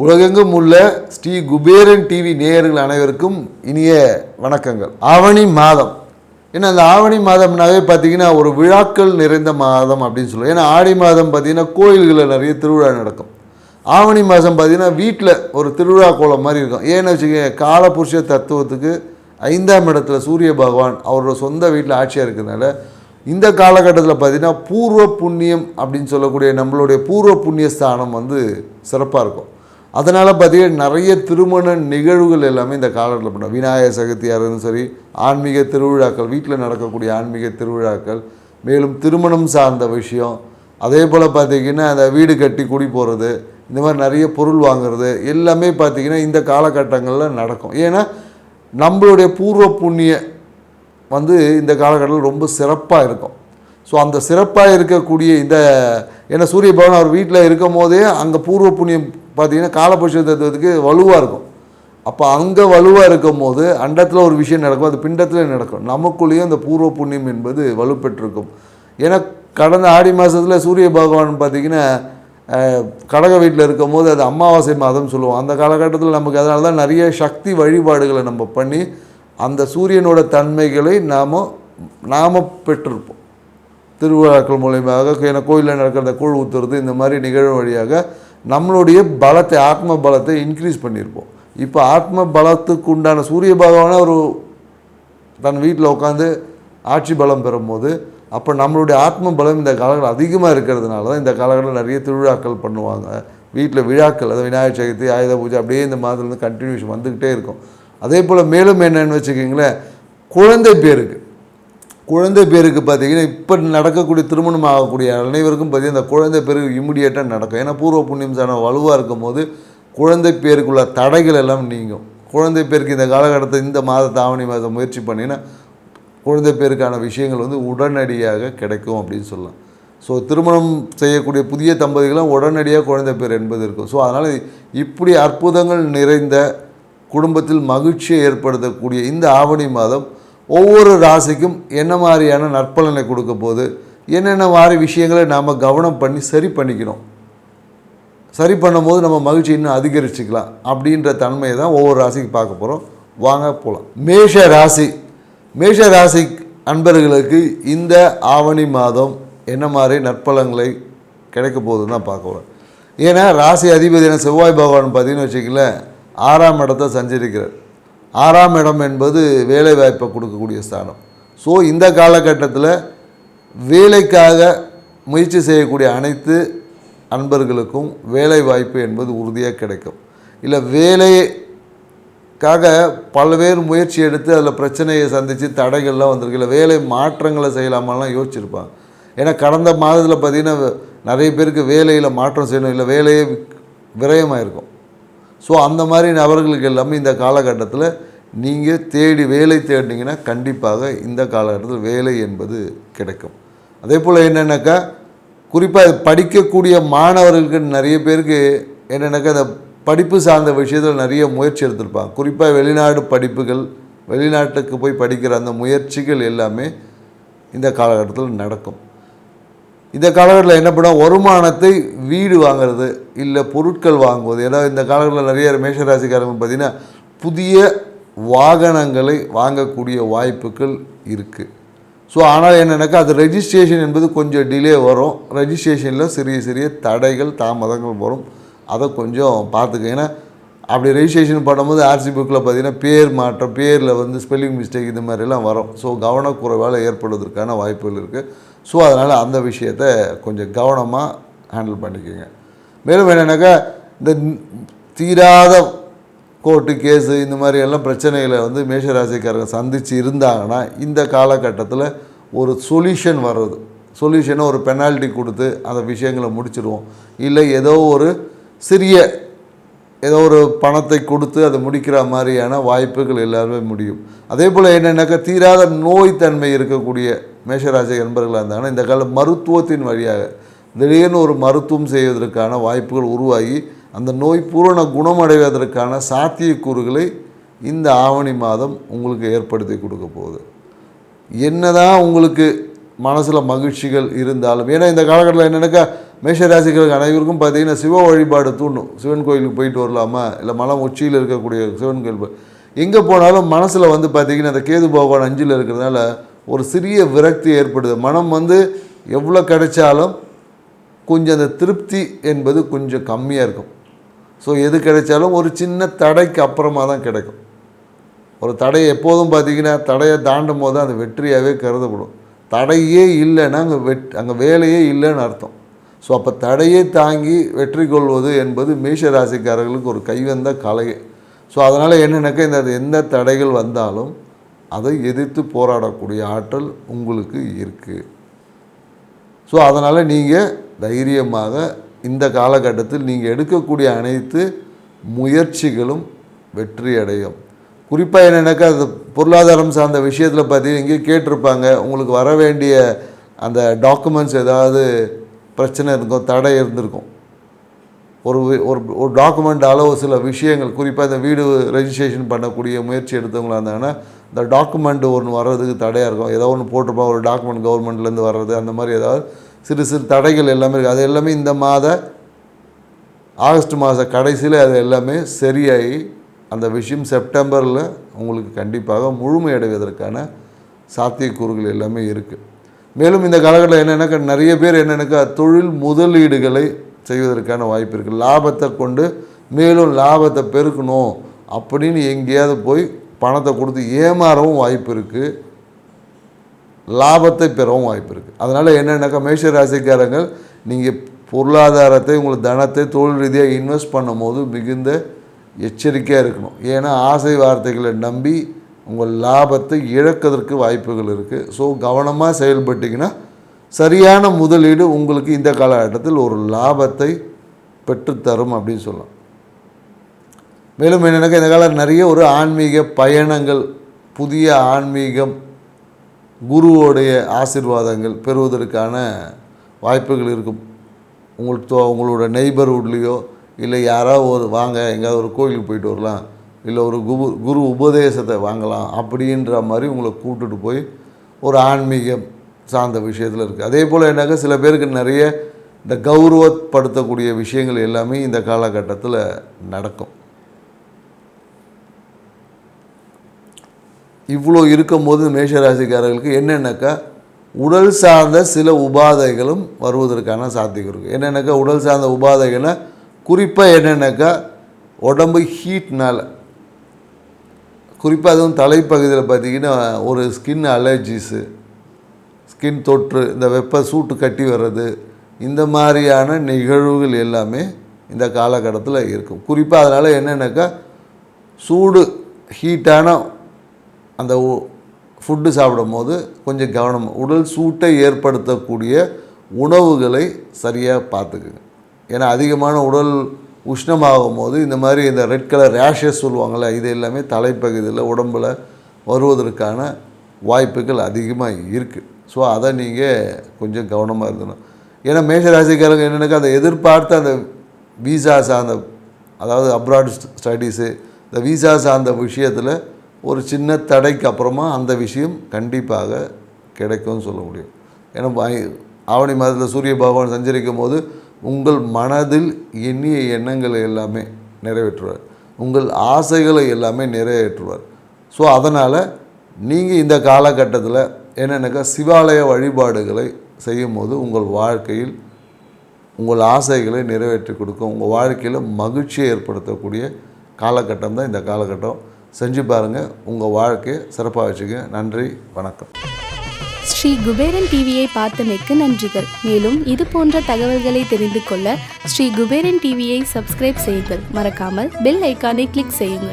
உலகெங்கும் உள்ள ஸ்ரீ குபேரன் டிவி நேயர்கள் அனைவருக்கும் இனிய வணக்கங்கள். ஆவணி மாதம், ஏன்னா அந்த ஆவணி மாதம்னாவே பார்த்தீங்கன்னா ஒரு விழாக்கள் நிறைந்த மாதம் அப்படின்னு சொல்லுவோம். ஏன்னா ஆடி மாதம் பார்த்தீங்கன்னா கோயில்களில் நிறைய திருவிழா நடக்கும். ஆவணி மாதம் பார்த்தீங்கன்னா வீட்டில் ஒரு திருவிழா கோலம் மாதிரி இருக்கும். ஏன்னு வச்சுக்கோங்க, காலபுருஷ தத்துவத்துக்கு 5ஆம் இடத்துல சூரிய பகவான் அவரோட சொந்த வீட்டில் ஆட்சியாக இருக்கிறதுனால இந்த காலகட்டத்தில் பார்த்தீங்கன்னா பூர்வ புண்ணியம் அப்படின்னு சொல்லக்கூடிய நம்மளுடைய பூர்வ புண்ணிய ஸ்தானம் சிறப்பாக இருக்கும். அதனால் பார்த்தீங்கன்னா நிறைய திருமண நிகழ்வுகள் எல்லாமே இந்த காலத்தில் பண்ணுவோம். விநாயகர் சதுர்த்தியாக இருந்தாலும் சரி, ஆன்மீக திருவிழாக்கள், வீட்டில் நடக்கக்கூடிய ஆன்மீக திருவிழாக்கள், மேலும் திருமணம் சார்ந்த விஷயம், அதே போல் பார்த்திங்கன்னா அந்த வீடு கட்டி குடி போகிறது, இந்த மாதிரி நிறைய பொருள் வாங்குறது எல்லாமே பார்த்திங்கன்னா இந்த காலகட்டங்களில் நடக்கும். ஏன்னா நம்மளுடைய பூர்வ புண்ணிய இந்த காலகட்டத்தில் ரொம்ப சிறப்பாக இருக்கும். ஸோ அந்த சிறப்பாக இருக்கக்கூடிய ஏன்னா சூரிய பகவான் அவர் வீட்டில் இருக்கும் போதே அங்கே பூர்வ புண்ணியம் பார்த்திங்கன்னா காலபுருஷ தத்துவத்துக்கு வலுவாக இருக்கும். அப்போ அங்கே வலுவாக இருக்கும் போது அண்டத்தில் ஒரு விஷயம் நடக்கும், அது பிண்டத்தில் நடக்கும். நமக்குள்ளேயும் அந்த பூர்வ புண்ணியம் என்பது வலுப்பெற்றிருக்கும். ஏன்னா கடந்த ஆடி மாதத்தில் சூரிய பகவான் பார்த்திங்கன்னா கடக வீட்டில் இருக்கும் போது அது அமாவாசை மாதம் சொல்லுவோம். அந்த காலகட்டத்தில் நமக்கு அதனால தான் நிறைய சக்தி வழிபாடுகளை நம்ம பண்ணி அந்த சூரியனோட தன்மைகளை நாம் பெற்றிருப்போம். திருவிழாக்கள் மூலயமாக, ஏன்னா கோயிலில் நடக்கிற கூழ் ஊற்றுறது, இந்த மாதிரி நிகழ்வு வழியாக நம்மளுடைய பலத்தை, ஆத்ம பலத்தை இன்க்ரீஸ் பண்ணியிருப்போம். இப்போ ஆத்ம பலத்துக்கு உண்டான சூரிய பகவானை ஒரு தன் வீட்டில் உட்காந்து ஆட்சி பலம் பெறும்போது அப்போ நம்மளுடைய ஆத்ம பலம் இந்த காலகட்டம் அதிகமாக இருக்கிறதுனால தான் இந்த காலகட்டத்தில் நிறைய திருவிழாக்கள் பண்ணுவாங்க. வீட்டில் விழாக்கள், அதாவது விநாயகர் சதுர்த்தி, ஆயுத பூஜை, அப்படியே இந்த மாதத்துலேருந்து கண்டினியூஷன் வந்துக்கிட்டே இருக்கும். அதே போல் மேலும் என்னென்னு வச்சுக்கிங்களேன், குழந்தை பேருக்கு பார்த்திங்கன்னா இப்போ நடக்கக்கூடிய திருமணம் ஆகக்கூடிய அனைவருக்கும் பார்த்திங்கன்னா இந்த குழந்தை பேருக்கு இம்மிடியேட்டாக நடக்கும். ஏன்னா பூர்வ புண்ணியம் சாண வலுவாக இருக்கும் போது குழந்தை பேருக்குள்ள தடைகள் எல்லாம் நீங்கும். குழந்தை பேருக்கு இந்த காலகட்டத்தில் இந்த மாதத்தை ஆவணி மாதம் முயற்சி பண்ணிங்கன்னா குழந்தை பேருக்கான விஷயங்கள் உடனடியாக கிடைக்கும் அப்படின்னு சொல்லலாம். ஸோ திருமணம் செய்யக்கூடிய புதிய தம்பதிகளும் உடனடியாக குழந்தை பேர் என்பது இருக்கும். ஸோ அதனால் இப்படி அற்புதங்கள் நிறைந்த குடும்பத்தில் மகிழ்ச்சியை ஏற்படுத்தக்கூடிய இந்த ஆவணி மாதம் ஒவ்வொரு ராசிக்கும் என்ன மாதிரியான நற்பலனை கொடுக்க போது, என்னென்ன மாதிரி விஷயங்களை நாம் கவனம் பண்ணி சரி பண்ணிக்கணும், சரி பண்ணும்போது நம்ம மகிழ்ச்சி இன்னும் அதிகரிச்சுக்கலாம் அப்படின்ற தன்மையை தான் ஒவ்வொரு ராசிக்கு பார்க்க போகிறோம். வாங்க போகலாம். மேஷ ராசி அன்பர்களுக்கு இந்த ஆவணி மாதம் என்ன மாதிரி நற்பலங்களை கிடைக்க போகுதுன்னு தான் பார்க்க போகிறோம். ஏன்னா ராசி அதிபதியான செவ்வாய் பகவான் பார்த்தீங்கன்னு வச்சுக்கல 6ஆம் இடத்தை சஞ்சரிக்கிறார். 6ஆம் இடம் என்பது வேலை வாய்ப்பை கொடுக்கக்கூடிய ஸ்தானம். ஸோ இந்த காலகட்டத்தில் வேலைக்காக முயற்சி செய்யக்கூடிய அனைத்து அன்பர்களுக்கும் வேலை வாய்ப்பு என்பது உறுதியாக கிடைக்கும். இல்லை வேலைக்காக பல்வேறு முயற்சி எடுத்து அதில் பிரச்சனையை சந்தித்து தடைகள்லாம் வந்திருக்கு, இல்லை வேலை மாற்றங்களை செய்யலாமெல்லாம் யோசிச்சிருப்பாங்க. ஏன்னா கடந்த மாதத்தில் பார்த்திங்கன்னா நிறைய பேருக்கு வேலையில் மாற்றம் செய்யணும், இல்லை வேலையே விரயமாக ஸோ அந்த மாதிரி நபர்களுக்கு எல்லாமே இந்த காலகட்டத்தில் நீங்கள் வேலை தேடினீங்கன்னா கண்டிப்பாக இந்த காலகட்டத்தில் வேலை என்பது கிடைக்கும். அதே போல் என்னென்னாக்கா குறிப்பாக படிக்கக்கூடிய மாணவர்களுக்கு நிறைய பேருக்கு என்னென்னாக்கா அந்த படிப்பு சார்ந்த விஷயத்தில் நிறைய முயற்சி எடுத்திருப்பாங்க. குறிப்பாக வெளிநாடு படிப்புகள், வெளிநாட்டுக்கு போய் படிக்கிற அந்த முயற்சிகள் எல்லாமே இந்த காலகட்டத்தில் நடக்கும். இந்த காலகட்டத்தில் என்ன பண்ணால் வருமானத்தை வீடு வாங்கிறது, இல்லை பொருட்கள் வாங்குவது. ஏன்னா இந்த காலகட்டத்தில் நிறைய மேஷராசிக்காரங்க பார்த்திங்கன்னா புதிய வாகனங்களை வாங்கக்கூடிய வாய்ப்புகள் இருக்குது. ஸோ ஆனால் என்னென்னாக்கா அது ரெஜிஸ்ட்ரேஷன் என்பது கொஞ்சம் டிலே வரும். ரெஜிஸ்ட்ரேஷனில் சிறிய தடைகள், தாமதங்கள் வரும். அதை கொஞ்சம் பார்த்துக்க. ஏன்னா அப்படி ரெஜிஸ்ட்ரேஷன் பண்ணும்போது ஆர்சி புக்கில் பார்த்திங்கன்னா பேர் மாற்றம், பேரில் ஸ்பெல்லிங் மிஸ்டேக் இந்த மாதிரிலாம் வரும். ஸோ கவனக்குறைவால் ஏற்படுவதற்கான வாய்ப்புகள் இருக்குது. ஸோ அதனால் அந்த விஷயத்தை கொஞ்சம் கவனமாக ஹேண்டில் பண்ணிக்கோங்க. மேலும் என்னென்னாக்கா இந்த தீராத கோர்ட்டு கேஸு இந்த மாதிரி எல்லாம் பிரச்சனைகளை மேஷராசிக்காரங்க சந்தித்து இருந்தாங்கன்னா இந்த காலகட்டத்தில் ஒரு சொல்யூஷனை ஒரு பெனால்ட்டி கொடுத்து அந்த விஷயங்களை முடிச்சிடுவோம். இல்லை ஏதோ ஒரு பணத்தை கொடுத்து அதை முடிக்கிற மாதிரியான வாய்ப்புகள் எல்லாருமே முடியும். அதே போல் என்னென்னாக்கா தீராத நோய் தன்மை இருக்கக்கூடிய மேஷராசி நண்பர்களாக இருந்தாங்கன்னா இந்த கால மருத்துவத்தின் வழியாக திடீர்னு ஒரு மருத்துவம் செய்வதற்கான வாய்ப்புகள் உருவாகி அந்த நோய் பூரண குணமடைவதற்கான சாத்தியக்கூறுகளை இந்த ஆவணி மாதம் உங்களுக்கு ஏற்படுத்தி கொடுக்க போகுது. என்னதான் உங்களுக்கு மனசில் மகிழ்ச்சிகள் இருந்தாலும், ஏன்னா இந்த காலகட்டத்தில் என்னென்னாக்கா மேஷராசிகளுக்கு அனைவருக்கும் பார்த்திங்கன்னா சிவ வழிபாடு தூண்டும். சிவன் கோயிலுக்கு போயிட்டு வரலாமா, இல்லை மலை உச்சியில் இருக்கக்கூடிய சிவன் கோயில் எங்கே போனாலும் மனசில் வந்து பார்த்திங்கன்னா அந்த கேது பகவான் 5ல் இருக்கிறதுனால ஒரு சிறிய விரக்தி ஏற்படுது. மனம் வந்து எவ்வளோ கிடைச்சாலும் கொஞ்சம் அந்த திருப்தி என்பது கொஞ்சம் கம்மியாக இருக்கும். ஸோ எது கிடைச்சாலும் ஒரு சின்ன தடைக்கு அப்புறமா தான் கிடைக்கும். ஒரு தடை எப்போதும் பார்த்திங்கன்னா தடையை தாண்டும் போது தான் அது வெற்றியாகவே கருதப்படும். தடையே இல்லைன்னா அங்கே வேலையே இல்லைன்னு அர்த்தம். ஸோ அப்போ தடையை தாங்கி வெற்றி கொள்வது என்பது மேஷ ராசிக்காரர்களுக்கு ஒரு கைவந்த கலையே. ஸோ அதனால் என்னென்னாக்கா இந்த எந்த தடைகள் வந்தாலும் அதை எதிர்த்து போராடக்கூடிய ஆற்றல் உங்களுக்கு இருக்குது. ஸோ அதனால் நீங்கள் தைரியமாக இந்த காலகட்டத்தில் நீங்கள் எடுக்கக்கூடிய அனைத்து முயற்சிகளும் வெற்றி அடையும். குறிப்பாக என்னென்னாக்கா அது பொருளாதாரம் சார்ந்த விஷயத்தில் பார்த்தீங்கன்னா இங்கே கேட்டிருப்பாங்க, உங்களுக்கு வர வேண்டிய அந்த டாக்குமெண்ட்ஸ் ஏதாவது பிரச்சனை இருக்கும், தடை இருந்திருக்கும். ஒரு டாக்குமெண்ட்டால் ஒரு சில விஷயங்கள், குறிப்பாக இந்த வீடு ரெஜிஸ்ட்ரேஷன் பண்ணக்கூடிய முயற்சி எடுத்தவங்களாக இருந்தாங்கன்னா இந்த டாக்குமெண்ட் ஒன்று வர்றதுக்கு தடையாக இருக்கும். ஏதோ ஒன்று போட்டிருப்பாங்க, ஒரு டாக்குமெண்ட் கவர்மெண்ட்லேருந்து வர்றது, அந்த மாதிரி ஏதாவது சிறு சிறு தடைகள் எல்லாமே இருக்குது. அது எல்லாமே இந்த ஆகஸ்ட் மாத கடைசியில் அது எல்லாமே சரியாகி அந்த விஷயம் செப்டம்பரில் உங்களுக்கு கண்டிப்பாக முழுமையடைவதற்கான சாத்தியக்கூறுகள் எல்லாமே இருக்குது. மேலும் இந்த காலகட்டத்தில் என்னென்னாக்கா நிறைய பேர் என்னென்னாக்கா தொழில் முதலீடுகளை செய்வதற்கான வாய்ப்பு இருக்குது. லாபத்தை கொண்டு மேலும் லாபத்தை பெருக்கணும் அப்படின்னு எங்கேயாவது போய் பணத்தை கொடுத்து ஏமாறவும் வாய்ப்பு இருக்குது, லாபத்தை பெறவும் வாய்ப்பு இருக்குது. அதனால் என்னென்னாக்கா மேஷ ராசிக்காரங்கள் நீங்கள் பொருளாதாரத்தை, உங்களுக்கு தனத்தை தொழில் ரீதியாக இன்வெஸ்ட் பண்ணும் போது மிகுந்த எச்சரிக்கையாக இருக்கணும். ஏன்னா ஆசை வார்த்தைகளை நம்பி உங்கள் லாபத்தை இழக்கிறதுக்கு வாய்ப்புகள் இருக்குது. ஸோ கவனமாக செயல்பட்டிங்கன்னா சரியான முதலீடு உங்களுக்கு இந்த காலகட்டத்தில் ஒரு லாபத்தை பெற்றுத்தரும் அப்படின்னு சொல்லலாம். மேலும் என்னென்னாக்கா இந்த காலம் நிறைய ஒரு ஆன்மீக பயணங்கள், புதிய ஆன்மீகம், குருவோடைய ஆசீர்வாதங்கள் பெறுவதற்கான வாய்ப்புகள் இருக்கும். உங்களோட நெய்பர்ஹுட்லேயோ இல்லை யாராவது ஒரு வாங்க எங்கேயாவது ஒரு கோயிலுக்கு போயிட்டு வரலாம், இல்லை ஒரு குரு உபதேசத்தை வாங்கலாம் அப்படின்ற மாதிரி உங்களை கூப்பிட்டுட்டு போய் ஒரு ஆன்மீகம் சார்ந்த விஷயத்தில் இருக்குது. அதே போல் என்னக்கா சில பேருக்கு நிறைய இந்த கௌரவப்படுத்தக்கூடிய விஷயங்கள் எல்லாமே இந்த காலகட்டத்தில் நடக்கும். இவ்வளோ இருக்கும்போது மேஷராசிக்காரர்களுக்கு என்னென்னாக்கா உடல் சார்ந்த சில உபாதைகளும் வருவதற்கான சாத்தியம் இருக்குது. என்னென்னாக்கா உடல் சார்ந்த உபாதைகள்னா குறிப்பாக என்னென்னாக்கா உடம்பு ஹீட்னால், குறிப்பாக அதுவும் தலைப்பகுதியில் பார்த்திங்கன்னா ஒரு ஸ்கின் அலர்ஜிஸு, ஸ்கின் தொற்று, இந்த வெப்ப சூட்டு கட்டி வர்றது, இந்த மாதிரியான நிகழ்வுகள் எல்லாமே இந்த காலகட்டத்தில் இருக்கும். குறிப்பாக அதனால் என்னென்னாக்கா சூடு ஹீட்டான அந்த ஃபுட்டு சாப்பிடும் போது கொஞ்சம் கவனம், உடல் சூட்டை ஏற்படுத்தக்கூடிய உணவுகளை சரியாக பார்த்துக்குங்க. ஏன்னா அதிகமான உடல் உஷ்ணமாகும் போது இந்த மாதிரி இந்த ரெட் கலர் ரேஷஸ் சொல்லுவாங்கள்ல, இது எல்லாமே தலைப்பகுதியில் உடம்பில் வருவதற்கான வாய்ப்புகள் அதிகமாக இருக்குது. ஸோ அதை நீங்கள் கொஞ்சம் கவனமாக இருந்தணும். ஏன்னா மேஷராசிக்காரங்க என்னென்னாக்கா அந்த எதிர்பார்த்த அந்த வீசா சார்ந்த, அதாவது அப்ராட் ஸ்டடீஸு, இந்த வீசா சார்ந்த விஷயத்தில் ஒரு சின்ன தடைக்கு அப்புறமா அந்த விஷயம் கண்டிப்பாக கிடைக்கும்னு சொல்ல முடியும். ஏன்னா ஆவணி மாதத்தில் சூரிய பகவான் சஞ்சரிக்கும் போது உங்கள் மனதில் எண்ணிய எண்ணங்களை எல்லாமே நிறைவேற்றுவார், உங்கள் ஆசைகளை எல்லாமே நிறைவேற்றுவார். ஸோ அதனால் நீங்கள் இந்த காலகட்டத்தில் என்னென்னாக்கா சிவாலய வழிபாடுகளை செய்யும் போது உங்கள் வாழ்க்கையில் உங்கள் ஆசைகளை நிறைவேற்றி கொடுக்கும், உங்கள் வாழ்க்கையில் மகிழ்ச்சியை ஏற்படுத்தக்கூடிய காலகட்டம் தான் இந்த காலகட்டம். செஞ்சு பாருங்கள், உங்கள் வாழ்க்கையை சிறப்பாக வச்சுக்க. நன்றி, வணக்கம். ஸ்ரீ குபேரன் டிவியை பார்த்தமைக்கு நன்றிகள். மேலும் இது போன்ற தகவல்களை தெரிந்து கொள்ள ஸ்ரீ குபேரன் டிவியை சப்ஸ்கிரைப் செய்யுங்கள். மறக்காமல் பெல் ஐக்கானை கிளிக் செய்யுங்கள்.